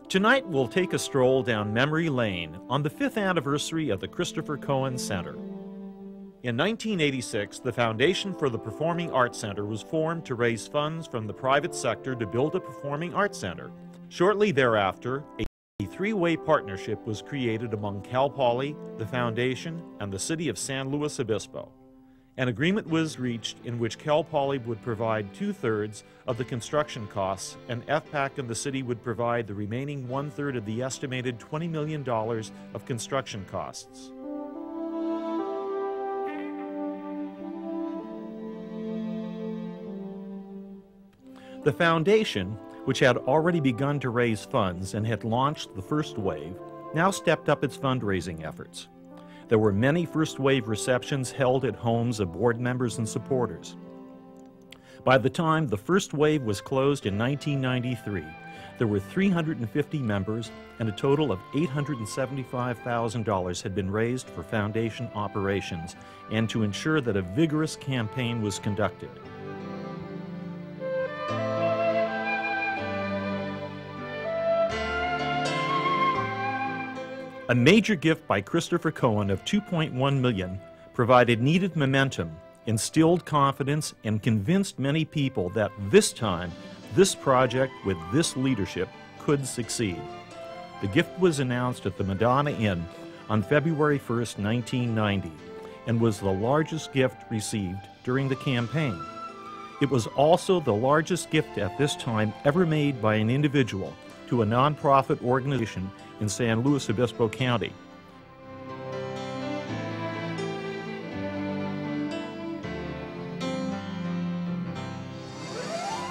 Tonight we'll take a stroll down memory lane on the 5th anniversary of the Christopher Cohen Center. In 1986, the Foundation for the Performing Arts Center was formed to raise funds from the private sector to build a performing arts center. Shortly thereafter, a three-way partnership was created among Cal Poly, the Foundation, and the City of San Luis Obispo. An agreement was reached in which Cal Poly would provide 2/3 of the construction costs, and FPAC and the city would provide the remaining 1/3 of the estimated $20 million of construction costs. The Foundation, which had already begun to raise funds and had launched the first wave, now stepped up its fundraising efforts. There were many first-wave receptions held at homes of board members and supporters. By the time the first wave was closed in 1993, there were 350 members, and a total of $875,000 had been raised for Foundation operations and to ensure that a vigorous campaign was conducted. A major gift by Christopher Cohen of $2.1 million provided needed momentum, instilled confidence, and convinced many people that this time, this project with this leadership could succeed. The gift was announced at the Madonna Inn on February 1st, 1990, and was the largest gift received during the campaign. It was also the largest gift at this time ever made by an individual to a nonprofit organization in San Luis Obispo County.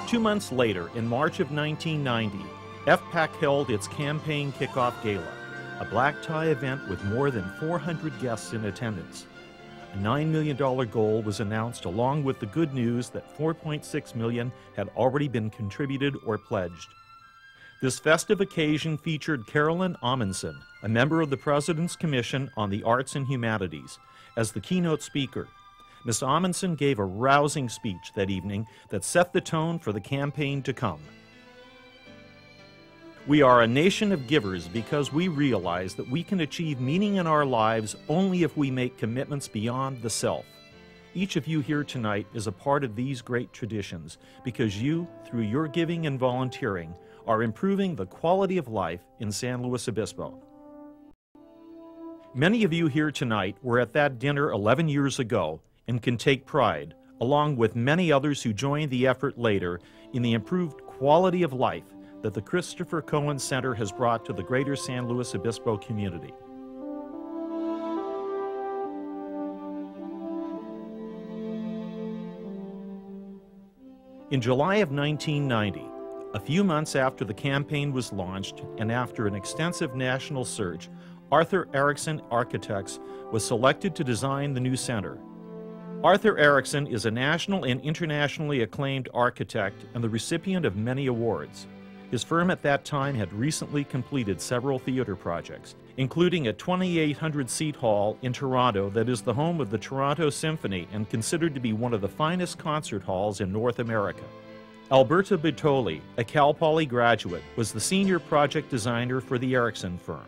Two months later, in March of 1990, FPAC held its campaign kickoff gala, a black tie event with more than 400 guests in attendance. A $9 million goal was announced, along with the good news that $4.6 million had already been contributed or pledged. This festive occasion featured Carolyn Amundsen, a member of the President's Commission on the Arts and Humanities, as the keynote speaker. Ms. Amundsen gave a rousing speech that evening that set the tone for the campaign to come. We are a nation of givers because we realize that we can achieve meaning in our lives only if we make commitments beyond the self. Each of you here tonight is a part of these great traditions because you, through your giving and volunteering, are improving the quality of life in San Luis Obispo. Many of you here tonight were at that dinner 11 years ago and can take pride, along with many others who joined the effort later, in the improved quality of life that the Christopher Cohen Center has brought to the greater San Luis Obispo community. In July of 1990, a few months after the campaign was launched and after an extensive national search, Arthur Erickson Architects was selected to design the new center. Arthur Erickson is a national and internationally acclaimed architect and the recipient of many awards. His firm at that time had recently completed several theater projects, including a 2,800-seat hall in Toronto that is the home of the Toronto Symphony and considered to be one of the finest concert halls in North America. Alberta Bertoli, a Cal Poly graduate, was the senior project designer for the Erickson firm.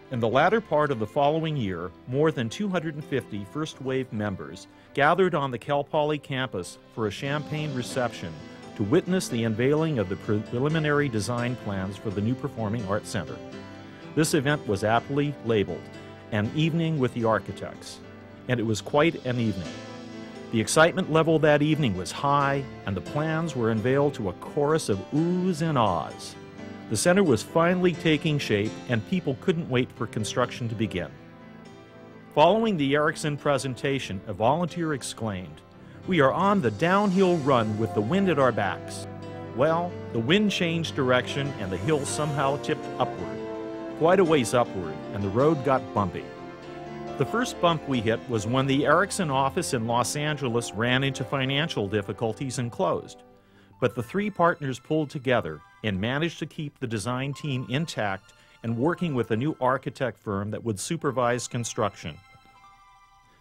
In the latter part of the following year, more than 250 first-wave members gathered on the Cal Poly campus for a champagne reception to witness the unveiling of the preliminary design plans for the new Performing Arts Center. This event was aptly labeled An Evening with the Architects, and it was quite an evening. The excitement level that evening was high, and the plans were unveiled to a chorus of oohs and ahs. The center was finally taking shape, and people couldn't wait for construction to begin. Following the Erickson presentation, a volunteer exclaimed, "We are on the downhill run with the wind at our backs." Well, the wind changed direction, and the hill somehow tipped upward, quite a ways upward, and the road got bumpy. The first bump we hit was when the Erickson office in Los Angeles ran into financial difficulties and closed. But the three partners pulled together and managed to keep the design team intact and working with a new architect firm that would supervise construction.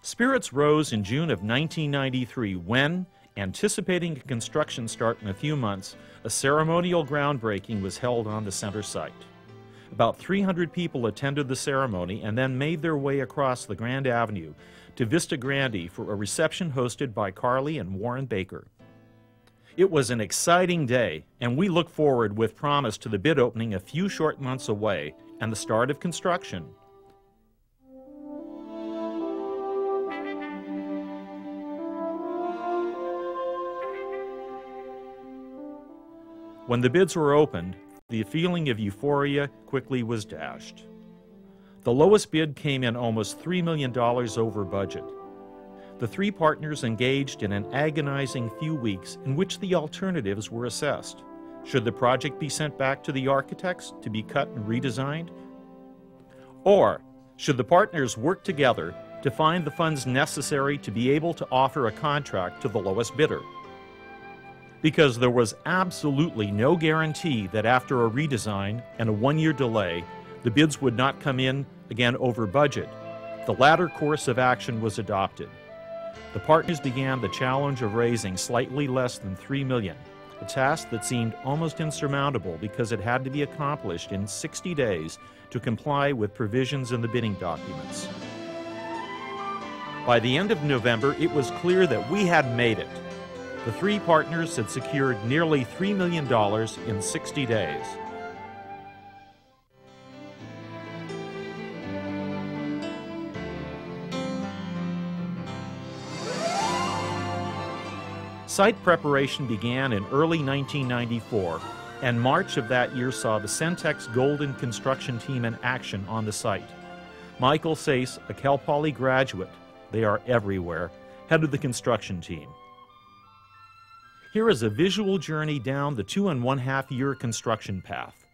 Spirits rose in June of 1993 when, Anticipating a construction start in a few months, a ceremonial groundbreaking was held on the center site. About 300 people attended the ceremony and then made their way across the Grand Avenue to Vista Grande for a reception hosted by Carly and Warren Baker. It was an exciting day, and we look forward with promise to the bid opening a few short months away and the start of construction. When the bids were opened, the feeling of euphoria quickly was dashed. The lowest bid came in almost $3 million over budget. The three partners engaged in an agonizing few weeks in which the alternatives were assessed. Should the project be sent back to the architects to be cut and redesigned? Or should the partners work together to find the funds necessary to be able to offer a contract to the lowest bidder? Because there was absolutely no guarantee that after a redesign and a one-year delay, the bids would not come in again over budget, the latter course of action was adopted. The partners began the challenge of raising slightly less than $3 million, a task that seemed almost insurmountable because it had to be accomplished in 60 days to comply with provisions in the bidding documents. By the end of November, it was clear that we had made it. The three partners had secured nearly $3 million in 60 days. Site preparation began in early 1994, and March of that year saw the Centex Golden construction team in action on the site. Michael Sace, a Cal Poly graduate, they are everywhere, headed the construction team. Here is a visual journey down the 2.5-year construction path.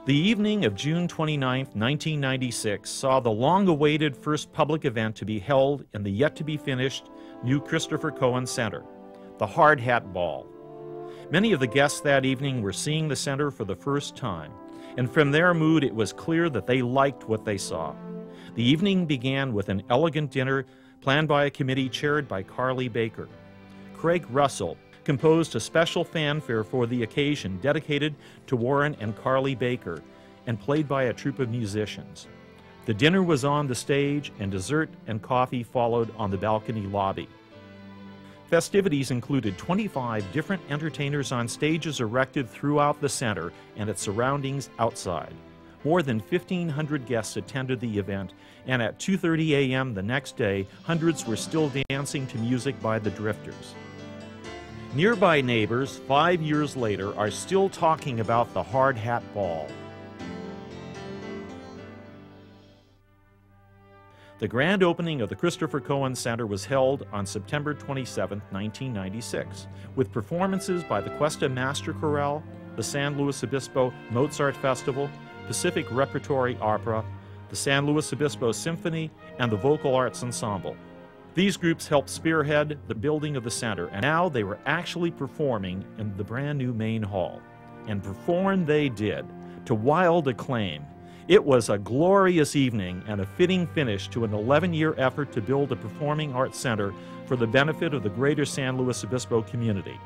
The evening of June 29, 1996, saw the long-awaited first public event to be held in the yet-to-be-finished new Christopher Cohen Center, the Hard Hat Ball. Many of the guests that evening were seeing the center for the first time, and from their mood it was clear that they liked what they saw. The evening began with an elegant dinner planned by a committee chaired by Carly Baker. Craig Russell composed a special fanfare for the occasion dedicated to Warren and Carly Baker and played by a troupe of musicians. The dinner was on the stage and dessert and coffee followed on the balcony lobby. Festivities included 25 different entertainers on stages erected throughout the center and its surroundings outside. More than 1,500 guests attended the event, and at 2:30 a.m. the next day, hundreds were still dancing to music by the Drifters. Nearby neighbors, 5 years later, are still talking about the Hard Hat Ball. The grand opening of the Christopher Cohen Center was held on September 27, 1996, with performances by the Cuesta Master Chorale, the San Luis Obispo Mozart Festival, Pacific Repertory Opera, the San Luis Obispo Symphony, and the Vocal Arts Ensemble. These groups helped spearhead the building of the center, and now they were actually performing in the brand new main hall. And perform they did, to wild acclaim. It was a glorious evening and a fitting finish to an 11-year effort to build a performing arts center for the benefit of the greater San Luis Obispo community.